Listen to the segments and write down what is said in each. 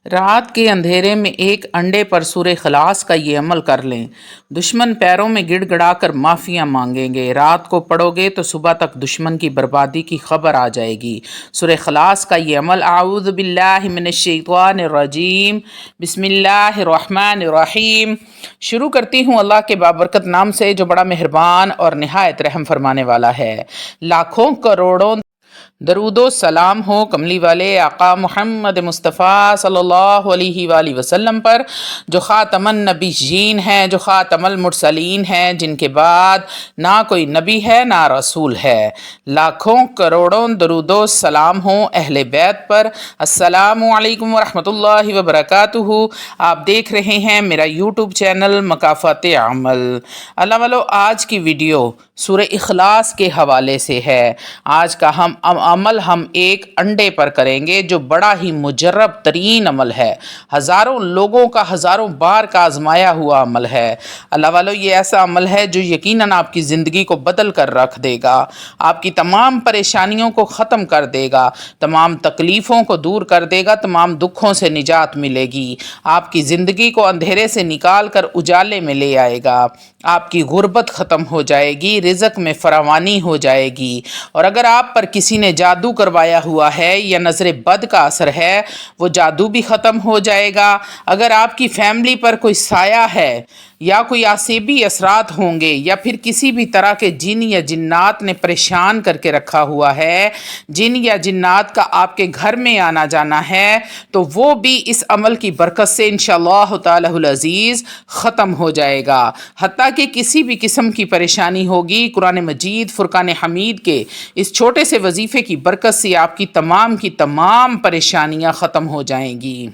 رات کے اندھیرے میں ایک انڈے پر سورہ اخلاص کا یہ عمل کر لیں۔ دشمن پیروں میں گڑ گڑا کر معافیاں مانگیں گے۔ رات کو پڑھو گے تو صبح تک دشمن کی بربادی کی خبر آ جائے گی۔ سورہ اخلاص کا یہ عمل اعوذ باللہ من الشیطان الرجیم بسم اللہ الرحمن الرحیم شروع کرتی ہوں اللہ کے بابرکت نام سے جو بڑا مہربان اور نہایت رحم فرمانے والا ہے۔ لاکھوں کروڑوں درود و سلام ہو کملی والے آقا محمد مصطفیٰ صلی اللہ علیہ وآلہ وسلم پر، جو خاتم النبیین ہیں، جو خاتم المرسلین ہیں، جن کے بعد نہ کوئی نبی ہے نہ رسول ہے۔ لاکھوں کروڑوں درود و سلام ہوں اہل بیت پر۔ السلام علیکم ورحمۃ اللہ وبرکاتہ۔ آپ دیکھ رہے ہیں میرا یوٹیوب چینل مکافات عمل۔ اللہ والو، آج کی ویڈیو سورہ اخلاص کے حوالے سے ہے۔ آج کا عمل ہم ایک انڈے پر کریں گے جو بڑا ہی مجرب ترین عمل ہے، ہزاروں لوگوں کا ہزاروں بار کا آزمایا ہوا عمل ہے۔ اللہ والو، یہ ایسا عمل ہے جو یقیناً آپ کی زندگی کو بدل کر رکھ دے گا، آپ کی تمام پریشانیوں کو ختم کر دے گا، تمام تکلیفوں کو دور کر دے گا، تمام دکھوں سے نجات ملے گی، آپ کی زندگی کو اندھیرے سے نکال کر اجالے میں لے آئے گا، آپ کی غربت ختم ہو جائے گی، رزق میں فراوانی ہو جائے گی، اور اگر آپ پر کسی نے جادو کروایا ہوا ہے یا نظر بد کا اثر ہے وہ جادو بھی ختم ہو جائے گا۔ اگر آپ کی فیملی پر کوئی سایہ ہے یا کوئی آسیبی اثرات ہوں گے یا پھر کسی بھی طرح کے جن یا جنات نے پریشان کر کے رکھا ہوا ہے، جن یا جنات کا آپ کے گھر میں آنا جانا ہے، تو وہ بھی اس عمل کی برکت سے انشاءاللہ تعالی العزیز ختم ہو جائے گا۔ حتیٰ کہ کسی بھی قسم کی پریشانی ہوگی، قرآن مجید فرقان حمید کے اس چھوٹے سے وظیفے کی برکت سے آپ کی تمام پریشانیاں ختم ہو جائیں گی،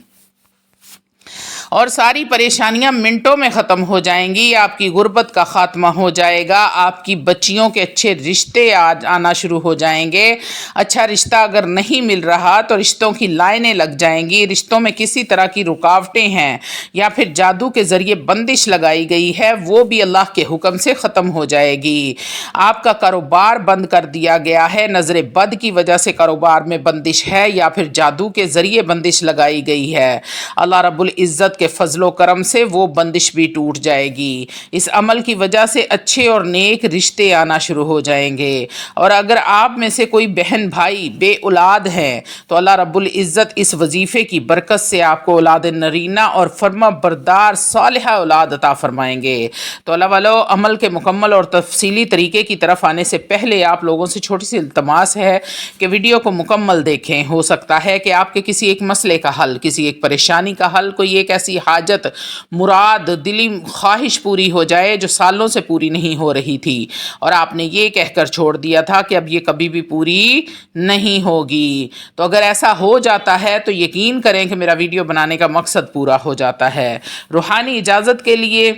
اور ساری پریشانیاں منٹوں میں ختم ہو جائیں گی۔ آپ کی غربت کا خاتمہ ہو جائے گا، آپ کی بچیوں کے اچھے رشتے آنا شروع ہو جائیں گے۔ اچھا رشتہ اگر نہیں مل رہا تو رشتوں کی لائنیں لگ جائیں گی، رشتوں میں کسی طرح کی رکاوٹیں ہیں یا پھر جادو کے ذریعے بندش لگائی گئی ہے وہ بھی اللہ کے حکم سے ختم ہو جائے گی۔ آپ کا کاروبار بند کر دیا گیا ہے، نظر بد کی وجہ سے کاروبار میں بندش ہے یا پھر جادو کے ذریعے بندش لگائی گئی ہے، اللہ رب العزت کے فضل و کرم سے وہ بندش بھی ٹوٹ جائے گی۔ اس عمل کی وجہ سے اچھے اور نیک رشتے آنا شروع ہو جائیں گے، اور اگر آپ میں سے کوئی بہن بھائی بے اولاد ہیں تو اللہ رب العزت اس وظیفے کی برکت سے آپ کو اولاد نرینہ اور فرما بردار صالحہ اولاد عطا فرمائیں گے۔ تو اللہ والو، عمل کے مکمل اور تفصیلی طریقے کی طرف آنے سے پہلے آپ لوگوں سے چھوٹی سی التماس ہے کہ ویڈیو کو مکمل دیکھیں۔ ہو سکتا ہے کہ آپ کے کسی ایک مسئلے کا حل، کسی ایک پریشانی کا حل، کوئی ایک ایسی حاجت، مراد، دلی خواہش پوری ہو جائے جو سالوں سے پوری نہیں ہو رہی تھی، اور آپ نے یہ کہہ کر چھوڑ دیا تھا کہ اب یہ کبھی بھی پوری نہیں ہوگی۔ تو اگر ایسا ہو جاتا ہے تو یقین کریں کہ میرا ویڈیو بنانے کا مقصد پورا ہو جاتا ہے۔ روحانی اجازت کے لیے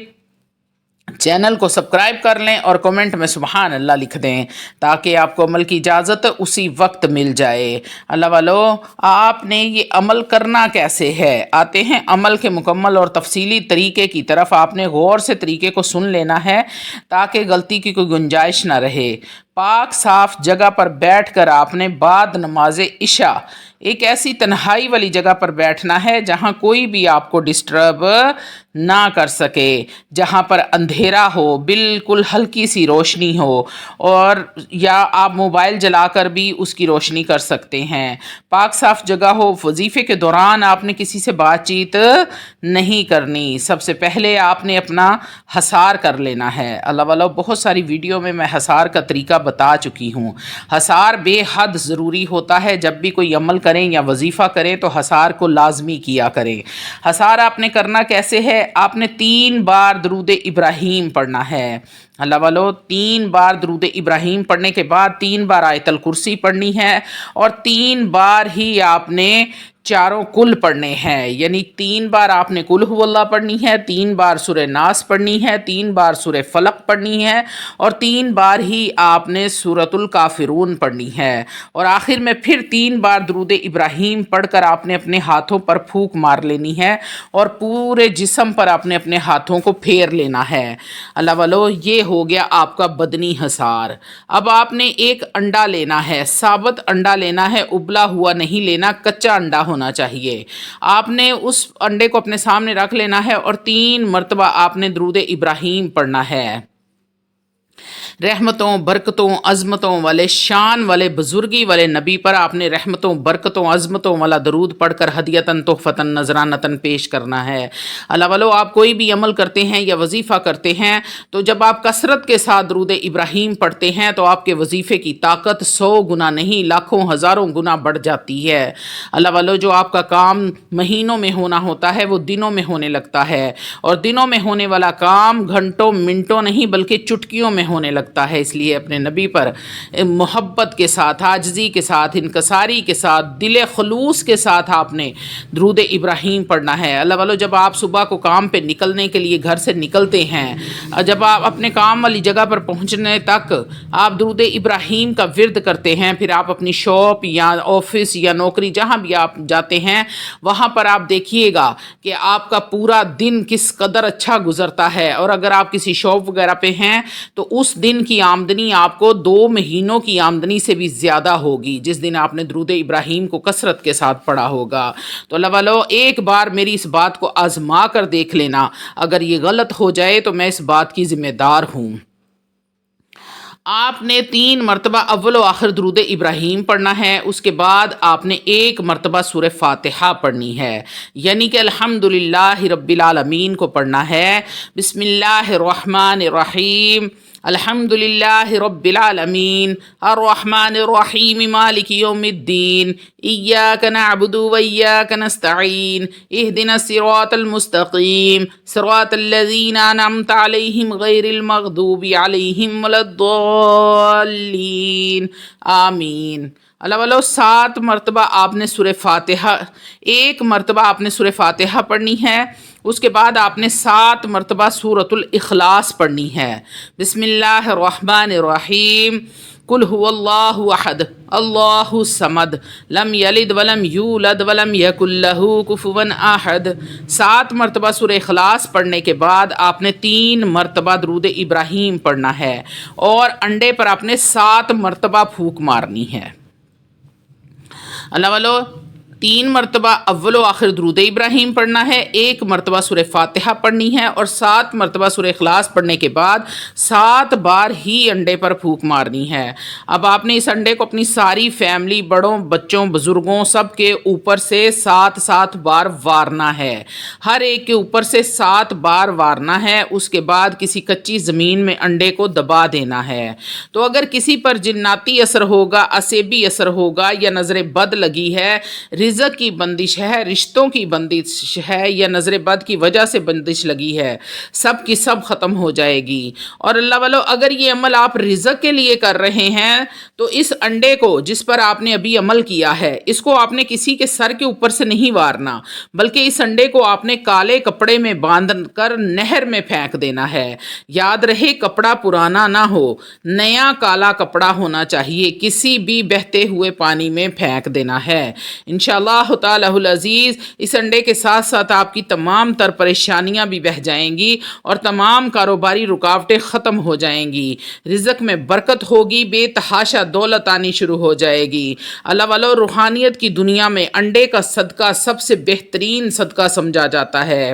چینل کو سبسکرائب کر لیں اور کومنٹ میں سبحان اللہ لکھ دیں تاکہ آپ کو عمل کی اجازت اسی وقت مل جائے۔ اللہ والو، آپ نے یہ عمل کرنا کیسے ہے؟ آتے ہیں عمل کے مکمل اور تفصیلی طریقے کی طرف۔ آپ نے غور سے طریقے کو سن لینا ہے تاکہ غلطی کی کوئی گنجائش نہ رہے۔ پاک صاف جگہ پر بیٹھ کر آپ نے بعد نماز عشاء ایک ایسی تنہائی والی جگہ پر بیٹھنا ہے جہاں کوئی بھی آپ کو ڈسٹرب نہ کر سکے، جہاں پر اندھیرا ہو، بالکل ہلکی سی روشنی ہو، اور یا آپ موبائل جلا کر بھی اس کی روشنی کر سکتے ہیں۔ پاک صاف جگہ ہو۔ وظیفے کے دوران آپ نے کسی سے بات چیت نہیں کرنی۔ سب سے پہلے آپ نے اپنا حصار کر لینا ہے۔ اللہ والو، بہت ساری ویڈیو میں حصار کا طریقہ بتا چکی ہوں۔ حصار بے حد ضروری ہوتا ہے، جب بھی کوئی عمل کریں یا وظیفہ کریں تو حصار کو لازمی کیا کریں۔ حصار آپ نے کرنا کیسے ہے؟ آپ نے 3 بار درود ابراہیم پڑھنا ہے۔ اللہ والو، 3 بار درود ابراہیم پڑھنے کے بعد 3 بار آیت الکرسی پڑھنی ہے، اور 3 بار ہی آپ نے چاروں کل پڑھنے ہیں، یعنی 3 بار آپ نے قل هو اللہ پڑھنی ہے، 3 بار سورہ ناس پڑھنی ہے، 3 بار سورہ فلق پڑھنی ہے، اور 3 بار ہی آپ نے سورۃ الکافرون پڑھنی ہے، اور آخر میں پھر 3 بار درود ابراہیم پڑھ کر آپ نے اپنے ہاتھوں پر پھونک مار لینی ہے، اور پورے جسم پر آپ نے اپنے ہاتھوں کو پھیر لینا ہے۔ اللہ والو، یہ ہو گیا آپ کا بدنی حصار۔ اب آپ نے ایک انڈا لینا ہے، ثابت انڈا لینا ہے، ابلا ہوا نہیں لینا، کچا انڈا ہونا چاہیے۔ آپ نے اس انڈے کو اپنے سامنے رکھ لینا ہے اور 3 مرتبہ آپ نے درود ابراہیم پڑھنا ہے۔ رحمتوں برکتوں عظمتوں والے شان والے بزرگی والے نبی پر آپ نے رحمتوں برکتوں عظمتوں والا درود پڑھ کر ہدیتاً تحفتاً نذرانتاً پیش کرنا ہے۔ اللہ والو، آپ کوئی بھی عمل کرتے ہیں یا وظیفہ کرتے ہیں تو جب آپ کثرت کے ساتھ درود ابراہیم پڑھتے ہیں تو آپ کے وظیفے کی طاقت 100 گنا نہیں لاکھوں ہزاروں گنا بڑھ جاتی ہے۔ اللہ والو، جو آپ کا کام مہینوں میں ہونا ہوتا ہے وہ دنوں میں ہونے لگتا ہے، اور دنوں میں ہونے والا کام گھنٹوں منٹوں نہیں بلکہ چٹکیوں میں ہونے لگتا ہے۔ اس لیے اپنے نبی پر محبت کے ساتھ، عاجزی کے ساتھ، انکساری کے ساتھ، دل خلوص کے ساتھ آپ نے درود ابراہیم پڑھنا ہے۔ اللہ والو، جب آپ صبح کو کام پہ نکلنے کے لیے گھر سے نکلتے ہیں، جب آپ اپنے کام والی جگہ پر پہنچنے تک آپ درود ابراہیم کا ورد کرتے ہیں، پھر آپ اپنی شاپ یا آفس یا نوکری جہاں بھی آپ جاتے ہیں وہاں پر آپ دیکھیے گا کہ آپ کا پورا دن کس قدر اچھا گزرتا ہے۔ اور اگر آپ کسی شاپ وغیرہ پہ ہیں تو اس دن کی آمدنی آپ کو 2 مہینوں کی آمدنی سے بھی زیادہ ہوگی جس دن آپ نے درود ابراہیم کو کثرت کے ساتھ پڑھا ہوگا۔ تو اللہ والو، ایک بار میری اس بات کو آزما کر دیکھ لینا، اگر یہ غلط ہو جائے تو میں اس بات کی ذمہ دار ہوں۔ آپ نے 3 مرتبہ اول و آخر درود ابراہیم پڑھنا ہے، اس کے بعد آپ نے 1 مرتبہ سورہ فاتحہ پڑھنی ہے، یعنی کہ الحمدللہ رب العالمین کو پڑھنا ہے۔ بسم اللہ الرحمن الرحیم، الحمدللہ رب العالمین الرحمن الرحیم مالک یوم الدین، ایاک نعبد و ایاک نستعین، اہدنا الصراط المستقیم، صراط الذین انعمت علیہم غیر المغضوب علیہم ولا الضالین، آمین۔ اللہ والو، 7 مرتبہ آپ نے سورہ فاتحہ، 1 مرتبہ آپ نے سورہ فاتحہ پڑھنی ہے، اس کے بعد آپ نے 7 مرتبہ سورۃ الاخلاص پڑھنی ہے۔ بسم اللہ الرحمن الرحیم، قل هو اللہ احد اللہ الصمد لم یلد ولم یولد ولم یکن لہ کفوا احد۔ 7 مرتبہ سورہ اخلاص پڑھنے کے بعد آپ نے 3 مرتبہ درود ابراہیم پڑھنا ہے، اور انڈے پر آپ نے 7 مرتبہ پھونک مارنی ہے۔ اللہ والو، 3 مرتبہ اول و آخر درود ابراہیم پڑھنا ہے، 1 مرتبہ سورہ فاتحہ پڑھنی ہے، اور 7 مرتبہ سورہ اخلاص پڑھنے کے بعد 7 بار ہی انڈے پر پھونک مارنی ہے۔ اب آپ نے اس انڈے کو اپنی ساری فیملی، بڑوں بچوں بزرگوں سب کے اوپر سے 7 بار وارنا ہے، ہر ایک کے اوپر سے 7 بار وارنا ہے۔ اس کے بعد کسی کچی زمین میں انڈے کو دبا دینا ہے۔ تو اگر کسی پر جناتی اثر ہوگا، اسیبی اثر ہوگا، یا نظر بد لگی ہے، رزق کی بندش ہے، رشتوں کی بندش ہے، یا نظر بد کی وجہ سے بندش لگی ہے، سب کی سب ختم ہو جائے گی۔ اور اللہ والو، اگر یہ عمل آپ رزق کے لیے کر رہے ہیں تو اس انڈے کو جس پر آپ نے ابھی عمل کیا ہے، اس کو آپ نے کسی کے سر کے اوپر سے نہیں وارنا، بلکہ اس انڈے کو آپ نے کالے کپڑے میں باندھ کر نہر میں پھینک دینا ہے۔ یاد رہے، کپڑا پرانا نہ ہو، نیا کالا کپڑا ہونا چاہیے، کسی بھی بہتے ہوئے پانی میں پھینک دینا ہے۔ انشاءاللہ تعالی العزیز اس انڈے کے ساتھ ساتھ آپ کی تمام تر پریشانیاں بھی بہہ جائیں گی اور تمام کاروباری رکاوٹیں ختم ہو جائیں گی، رزق میں برکت ہوگی، بے تحاشا دولت آنی شروع ہو جائے گی۔ اللہ والو، روحانیت کی دنیا میں انڈے کا صدقہ سب سے بہترین صدقہ سمجھا جاتا ہے۔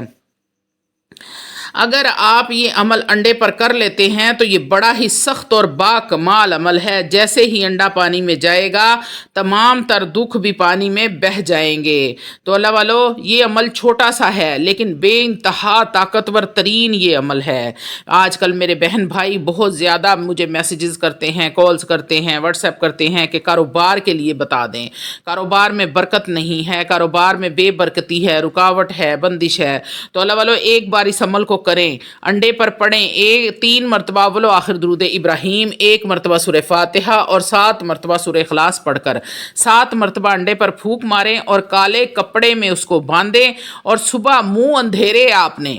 اگر آپ یہ عمل انڈے پر کر لیتے ہیں تو یہ بڑا ہی سخت اور با کمال عمل ہے۔ جیسے ہی انڈا پانی میں جائے گا، تمام تر دکھ بھی پانی میں بہہ جائیں گے۔ تو اللہ والو، یہ عمل چھوٹا سا ہے لیکن بے انتہا طاقتور ترین یہ عمل ہے۔ آج کل میرے بہن بھائی بہت زیادہ مجھے میسیجز کرتے ہیں، کالز کرتے ہیں، واٹس ایپ کرتے ہیں کہ کاروبار کے لیے بتا دیں، کاروبار میں برکت نہیں ہے، کاروبار میں بے برکتی ہے، رکاوٹ ہے، بندش ہے۔ تو اللہ والو، ایک بار اس عمل کو کریں، انڈے پر پڑھیں، 3 مرتبہ اول و آخر درود ابراہیم، 1 مرتبہ سورہ فاتحہ اور 7 مرتبہ سورہ اخلاص پڑھ کر 7 مرتبہ انڈے پر پھونک ماریں اور کالے کپڑے میں اس کو باندھیں، اور صبح منہ اندھیرے آپ نے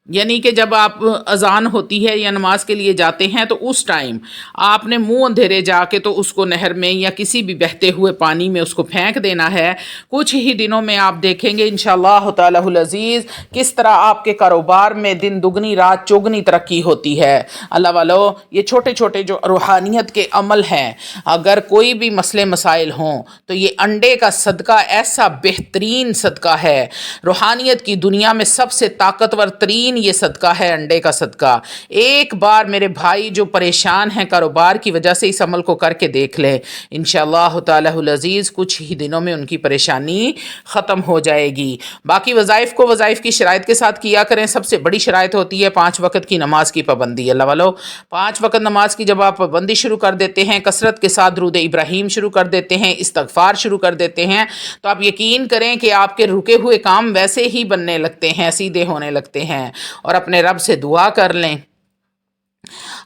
یعنی کہ جب آپ اذان ہوتی ہے یا نماز کے لیے جاتے ہیں تو اس ٹائم آپ نے منہ اندھیرے جا کے تو اس کو نہر میں یا کسی بھی بہتے ہوئے پانی میں اس کو پھینک دینا ہے۔ کچھ ہی دنوں میں آپ دیکھیں گے انشاءاللہ تعالی العزیز کس طرح آپ کے کاروبار میں دن دگنی رات چوگنی ترقی ہوتی ہے۔ اللہ والو، یہ چھوٹے چھوٹے جو روحانیت کے عمل ہیں، اگر کوئی بھی مسئلے مسائل ہوں تو یہ انڈے کا صدقہ ایسا بہترین صدقہ ہے۔ روحانیت کی دنیا میں سب سے طاقتور ترین یہ صدقہ ہے انڈے کا صدقہ۔ ایک بار میرے بھائی جو پریشان ہیں کاروبار کی وجہ سے اس عمل کو کر کے دیکھ لیں، انشاءاللہ تعالی العزیز کچھ ہی دنوں میں ان کی پریشانی ختم ہو جائے گی۔ باقی وظائف کو وظائف کی شرائط کے ساتھ کیا کریں۔ سب سے بڑی شرائط ہوتی ہے 5 وقت کی نماز کی پابندی۔ اللہ والو، 5 وقت نماز کی جب آپ پابندی شروع کر دیتے ہیں، کثرت کے ساتھ درود ابراہیم شروع کر دیتے ہیں، استغفار شروع کر دیتے ہیں، تو آپ یقین کریں کہ آپ کے رکے ہوئے کام ویسے ہی بننے لگتے ہیں، سیدھے ہونے لگتے ہیں۔ اور اپنے رب سے دعا کر لیں،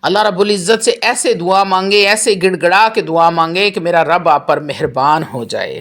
اللہ رب العزت سے ایسے دعا مانگے، ایسے گڑ گڑا کے دعا مانگے کہ میرا رب آپ پر مہربان ہو جائے۔